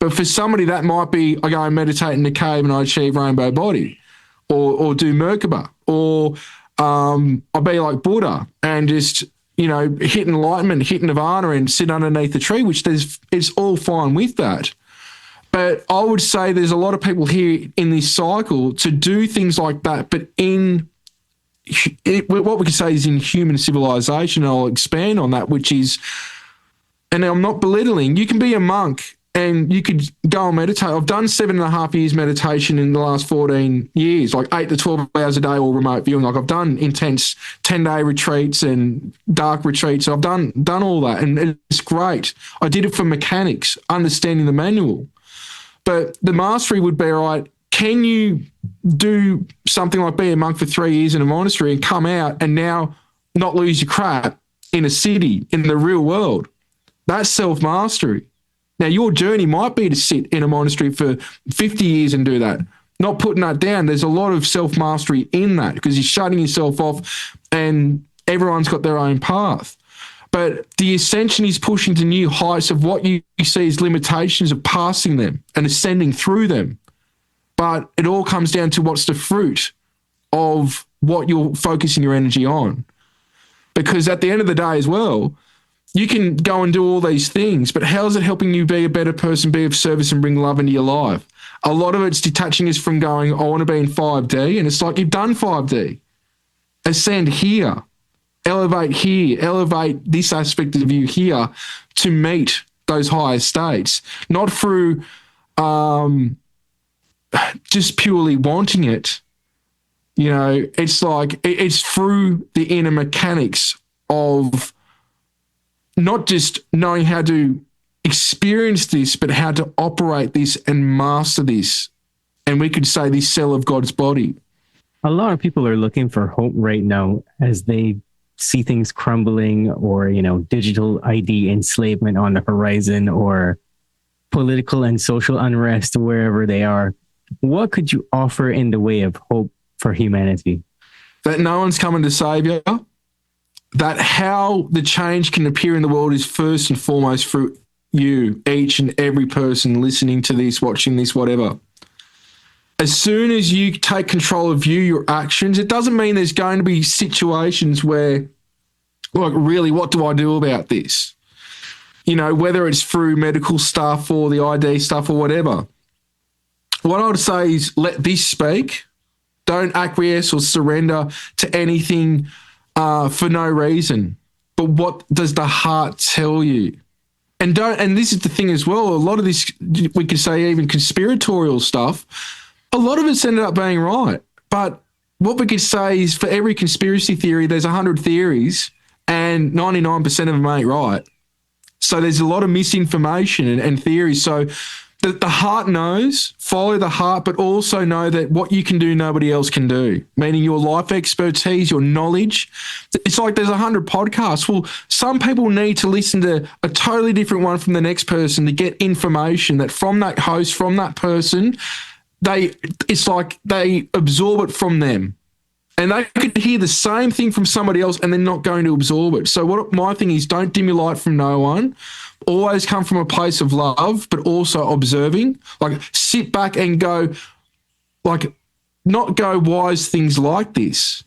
But for somebody that might be, I go and meditate in the cave and I achieve rainbow body, or do Merkaba, or I'll be like Buddha and just, hit enlightenment, hit nirvana and sit underneath the tree, which it's all fine with that. But I would say there's a lot of people here in this cycle to do things like that, but what we could say is in human civilization. I'll expand on that, which is, and I'm not belittling, you can be a monk and you could go and meditate. I've done 7.5 years meditation in the last 14 years, like 8 to 12 hours a day, all remote viewing. Like I've done intense 10-day retreats and dark retreats. I've done all that, and it's great. I did it for mechanics, understanding the manual. But the mastery would be, right, can you do something like be a monk for 3 years in a monastery and come out and now not lose your crap in a city, in the real world? That's self-mastery. Now, your journey might be to sit in a monastery for 50 years and do that. Not putting that down. There's a lot of self-mastery in that because you're shutting yourself off and everyone's got their own path. But the ascension is pushing to new heights of what you see as limitations of passing them and ascending through them. But it all comes down to what's the fruit of what you're focusing your energy on. Because at the end of the day as well, you can go and do all these things, but how is it helping you be a better person, be of service and bring love into your life? A lot of it's detaching us from going, I want to be in 5D, and it's like you've done 5D. Ascend here, elevate this aspect of you here to meet those higher states, not through just purely wanting it. It's like it's through the inner mechanics of not just knowing how to experience this, but how to operate this and master this. And we could say this cell of God's body. A lot of people are looking for hope right now as they see things crumbling or, digital ID enslavement on the horizon or political and social unrest wherever they are. What could you offer in the way of hope for humanity? That no one's coming to save you. That how the change can appear in the world is first and foremost through you, each and every person listening to this, watching this, whatever. As soon as you take control of your actions, it doesn't mean there's going to be situations where, like, really, what do I do about this? Whether it's through medical stuff or the ID stuff or whatever. What I would say is let this speak. Don't acquiesce or surrender to anything for no reason. But what does the heart tell you? And this is the thing as well, a lot of this, we could say even conspiratorial stuff, a lot of it's ended up being right. But what we could say is for every conspiracy theory, there's 100 theories and 99% of them ain't right. So there's a lot of misinformation and theories. So the heart knows, follow the heart, but also know that what you can do, nobody else can do, meaning your life expertise, your knowledge. It's like there's 100 podcasts. Well, some people need to listen to a totally different one from the next person to get information that from that host, from that person, it's like they absorb it from them. And they could hear the same thing from somebody else and they're not going to absorb it. So what my thing is, don't dim your light from no one. Always come from a place of love, but also observing. Like sit back and go, like not go, why is things like this?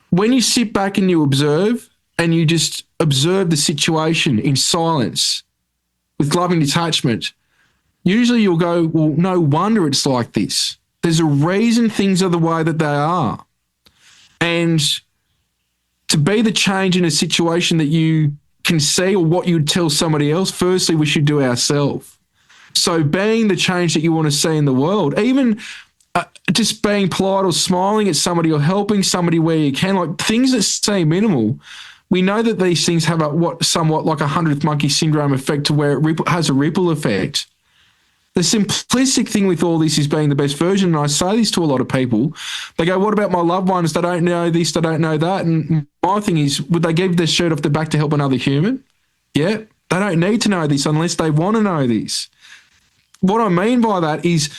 When you sit back and you observe and you just observe the situation in silence with loving detachment, usually you'll go, well, no wonder it's like this. There's a reason things are the way that they are. And to be the change in a situation that you can see or what you'd tell somebody else, firstly, we should do ourselves. So being the change that you want to see in the world, even just being polite or smiling at somebody or helping somebody where you can, like things that seem minimal, we know that these things have somewhat like a 100th monkey syndrome effect to where it has a ripple effect. The simplistic thing with all this is being the best version, and I say this to a lot of people. They go, what about my loved ones? They don't know this, they don't know that. And my thing is, would they give their shirt off their back to help another human? Yeah, they don't need to know this unless they want to know this. What I mean by that is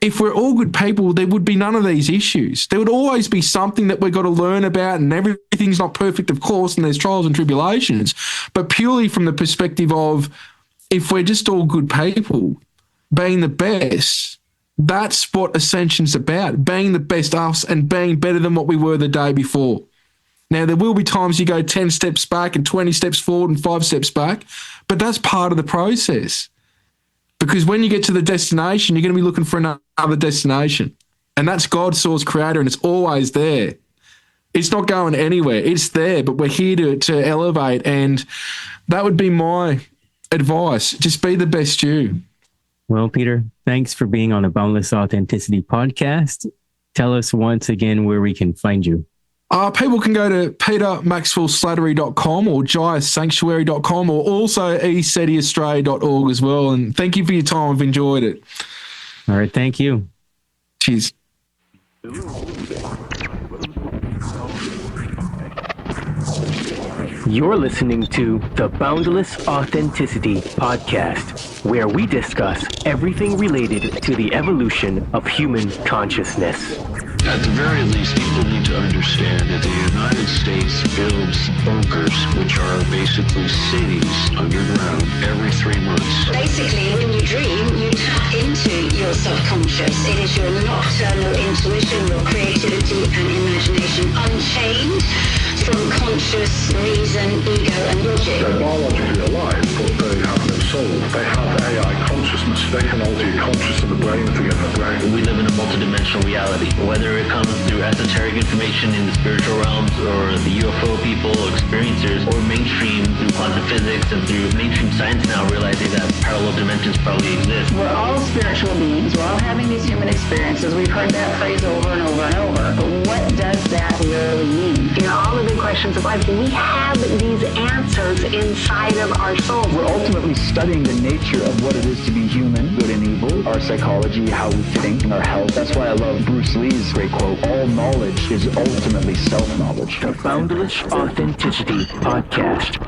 if we're all good people, there would be none of these issues. There would always be something that we've got to learn about, and everything's not perfect, of course, and there's trials and tribulations. But purely from the perspective of if we're just all good people, being the best, that's what Ascension's about, being the best us and being better than what we were the day before. Now, there will be times you go 10 steps back and 20 steps forward and 5 steps back, but that's part of the process. Because when you get to the destination, you're going to be looking for another destination. And that's God, source, creator, and it's always there. It's not going anywhere. It's there, but we're here to elevate. And that would be my advice. Just be the best you. Well, Peter, thanks for being on the Boundless Authenticity podcast. Tell us once again where we can find you. People can go to petermaxwellslattery.com or giasanctuary.com or also esetiaustralia.org as well. And thank you for your time. I've enjoyed it. All right. Thank you. Cheers. You're listening to the Boundless Authenticity podcast, where we discuss everything related to the evolution of human consciousness. At the very least, people need to understand that the United States builds bunkers, which are basically cities underground, every 3 months. Basically, when you dream, you tap into your subconscious. It is your nocturnal intuition, your creativity and imagination unchained from conscious reason, ego and logic. They're biologically alive, but they have no soul. They have AI consciousness. They can alter your conscious of the brain to get in the brain. We live in a multidimensional reality. Whether it comes through esoteric information in the spiritual realms or the UFO people, experiencers, or mainstream through quantum physics and through mainstream science now realizing that parallel dimensions probably exist. We're all spiritual beings. We're all having these human experiences. We've heard that phrase over and over and over. But what does that really mean? You know, all the big questions of life, we have these answers inside of our souls. We're ultimately studying the nature of what it is to be human, good and evil, our psychology, how we think, and our health. That's why I love Bruce Lee's great quote, all knowledge is ultimately self-knowledge. The Boundless Authenticity podcast.